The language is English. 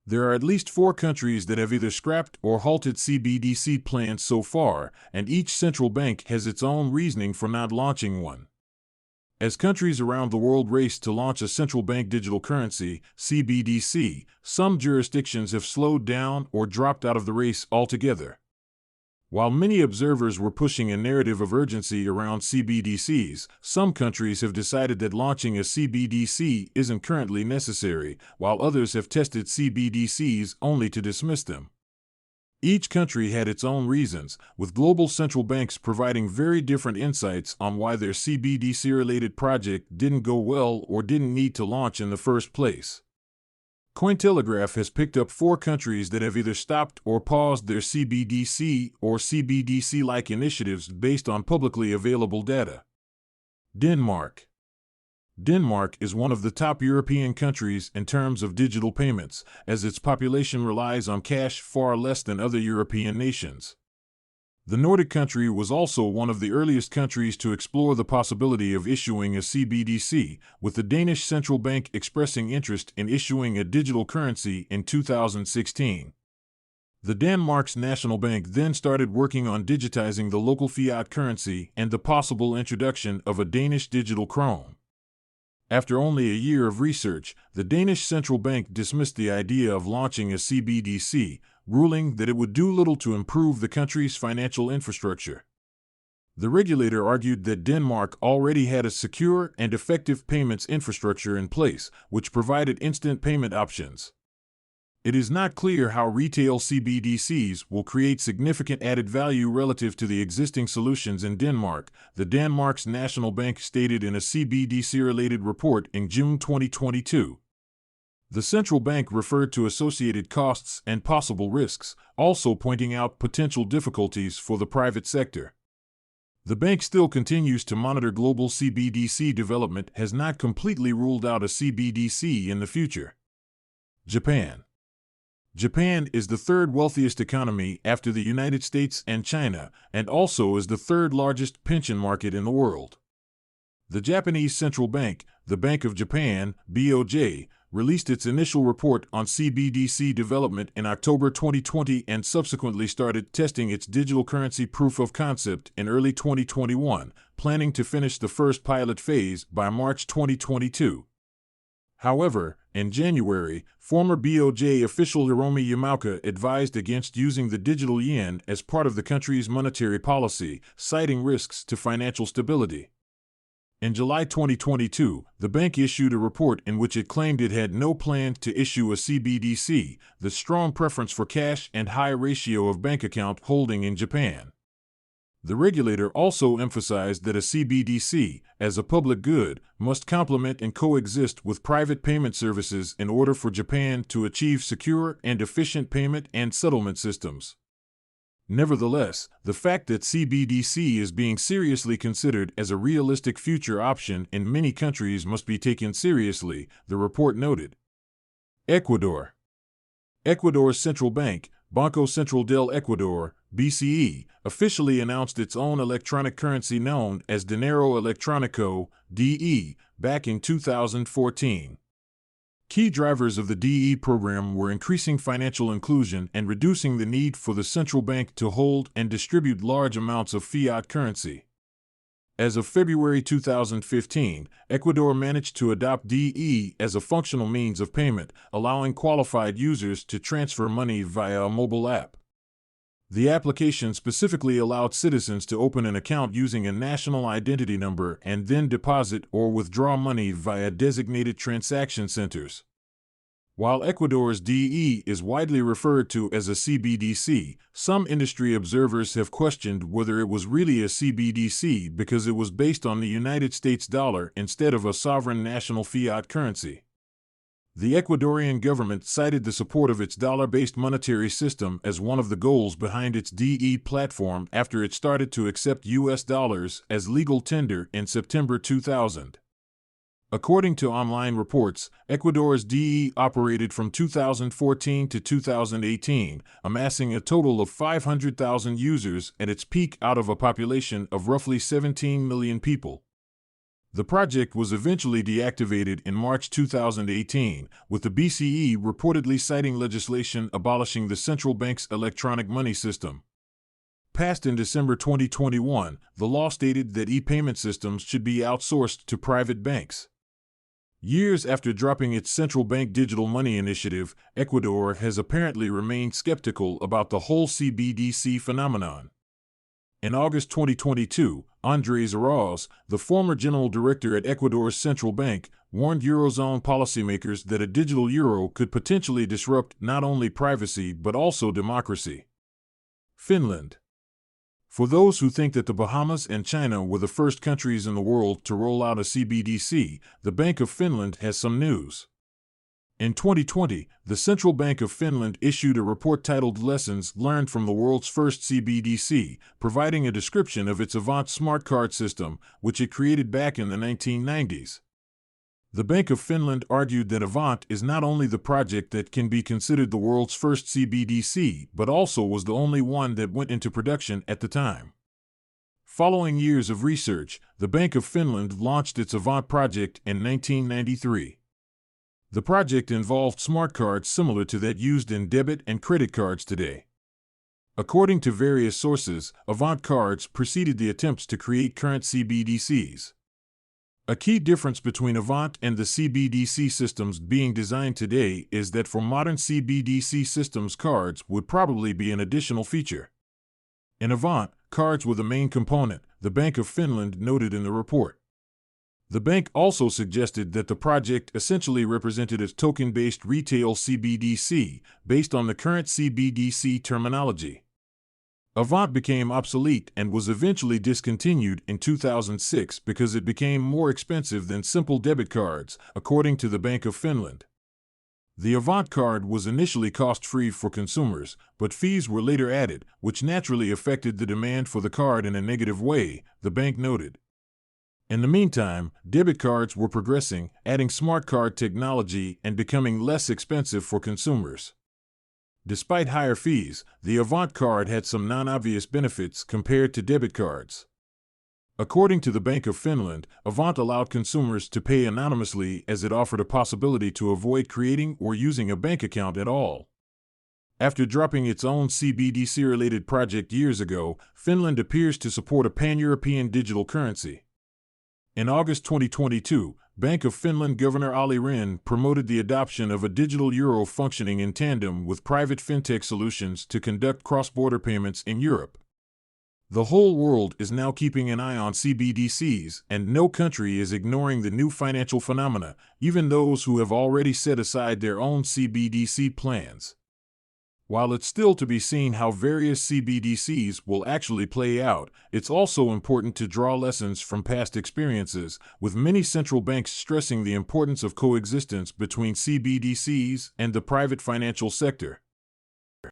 There are at least 4 countries that have either scrapped or halted CBDC plans so far, and each central bank has its own reasoning for not launching one. As countries around the world race to launch a central bank digital currency, CBDC, some jurisdictions have slowed down or dropped out of the race altogether. While many observers were pushing a narrative of urgency around CBDCs, some countries have decided that launching a CBDC isn't currently necessary, while others have tested CBDCs only to dismiss them. Each country had its own reasons, with global central banks providing very different insights on why their CBDC-related project didn't go well or didn't need to launch in the first place. Cointelegraph has picked up 4 countries that have either stopped or paused their CBDC or CBDC-like initiatives based on publicly available data. Denmark. Denmark is one of the top European countries in terms of digital payments, as its population relies on cash far less than other European nations. The Nordic country was also one of the earliest countries to explore the possibility of issuing a CBDC, with the Danish central bank expressing interest in issuing a digital currency in 2016. The Denmark's national bank then started working on digitizing the local fiat currency and the possible introduction of a Danish digital krone. After only a year of research, the Danish central bank dismissed the idea of launching a CBDC, ruling that it would do little to improve the country's financial infrastructure. The regulator argued that Denmark already had a secure and effective payments infrastructure in place, which provided instant payment options. It is not clear how retail CBDCs will create significant added value relative to the existing solutions in Denmark, the Denmark's national bank stated in a CBDC-related report in June 2022. The central bank referred to associated costs and possible risks, also pointing out potential difficulties for the private sector. The bank still continues to monitor global CBDC development, has not completely ruled out a CBDC in the future. Japan. Japan is the third wealthiest economy after the United States and China, and also is the third largest pension market in the world. The Japanese Central Bank, the Bank of Japan, BOJ, released its initial report on CBDC development in October 2020 and subsequently started testing its digital currency proof of concept in early 2021, planning to finish the first pilot phase by March 2022. However, in January, former BOJ official Hiromi Yamauka advised against using the digital yen as part of the country's monetary policy, citing risks to financial stability. In July 2022, the bank issued a report in which it claimed it had no plan to issue a CBDC, the strong preference for cash and high ratio of bank account holding in Japan. The regulator also emphasized that a CBDC, as a public good, must complement and coexist with private payment services in order for Japan to achieve secure and efficient payment and settlement systems. Nevertheless, the fact that CBDC is being seriously considered as a realistic future option in many countries must be taken seriously, the report noted. Ecuador. Ecuador's central bank, Banco Central del Ecuador, BCE, officially announced its own electronic currency known as Dinero Electrónico, DE, back in 2014. Key drivers of the DE program were increasing financial inclusion and reducing the need for the central bank to hold and distribute large amounts of fiat currency. As of February 2015, Ecuador managed to adopt DE as a functional means of payment, allowing qualified users to transfer money via a mobile app. The application specifically allowed citizens to open an account using a national identity number and then deposit or withdraw money via designated transaction centers. While Ecuador's DE is widely referred to as a CBDC, some industry observers have questioned whether it was really a CBDC because it was based on the United States dollar instead of a sovereign national fiat currency. The Ecuadorian government cited the support of its dollar-based monetary system as one of the goals behind its DE platform after it started to accept U.S. dollars as legal tender in September 2000. According to online reports, Ecuador's DE operated from 2014 to 2018, amassing a total of 500,000 users at its peak out of a population of roughly 17 million people. The project was eventually deactivated in March 2018, with the BCE reportedly citing legislation abolishing the central bank's electronic money system. Passed in December 2021, the law stated that e-payment systems should be outsourced to private banks. Years after dropping its central bank digital money initiative, Ecuador has apparently remained skeptical about the whole CBDC phenomenon. In August 2022, Andrés Arauz, the former general director at Ecuador's central bank, warned Eurozone policymakers that a digital euro could potentially disrupt not only privacy but also democracy. Finland. For those who think that the Bahamas and China were the first countries in the world to roll out a CBDC, the Bank of Finland has some news. In 2020, the Central Bank of Finland issued a report titled Lessons Learned from the World's First CBDC, providing a description of its Avant smart card system, which it created back in the 1990s. The Bank of Finland argued that Avant is not only the project that can be considered the world's first CBDC, but also was the only one that went into production at the time. Following years of research, the Bank of Finland launched its Avant project in 1993. The project involved smart cards similar to that used in debit and credit cards today. According to various sources, Avant cards preceded the attempts to create current CBDCs. A key difference between Avant and the CBDC systems being designed today is that for modern CBDC systems, cards would probably be an additional feature. In Avant, cards were the main component, the Bank of Finland noted in the report. The bank also suggested that the project essentially represented a token-based retail CBDC, based on the current CBDC terminology. Avant became obsolete and was eventually discontinued in 2006 because it became more expensive than simple debit cards, according to the Bank of Finland. The Avant card was initially cost-free for consumers, but fees were later added, which naturally affected the demand for the card in a negative way, the bank noted. In the meantime, debit cards were progressing, adding smart card technology and becoming less expensive for consumers. Despite higher fees, the Avant card had some non-obvious benefits compared to debit cards. According to the Bank of Finland, Avant allowed consumers to pay anonymously as it offered a possibility to avoid creating or using a bank account at all. After dropping its own CBDC-related project years ago, Finland appears to support a pan-European digital currency. In August 2022, Bank of Finland Governor Olli Rehn promoted the adoption of a digital euro functioning in tandem with private fintech solutions to conduct cross-border payments in Europe. The whole world is now keeping an eye on CBDCs, and no country is ignoring the new financial phenomena, even those who have already set aside their own CBDC plans. While it's still to be seen how various CBDCs will actually play out, it's also important to draw lessons from past experiences, with many central banks stressing the importance of coexistence between CBDCs and the private financial sector.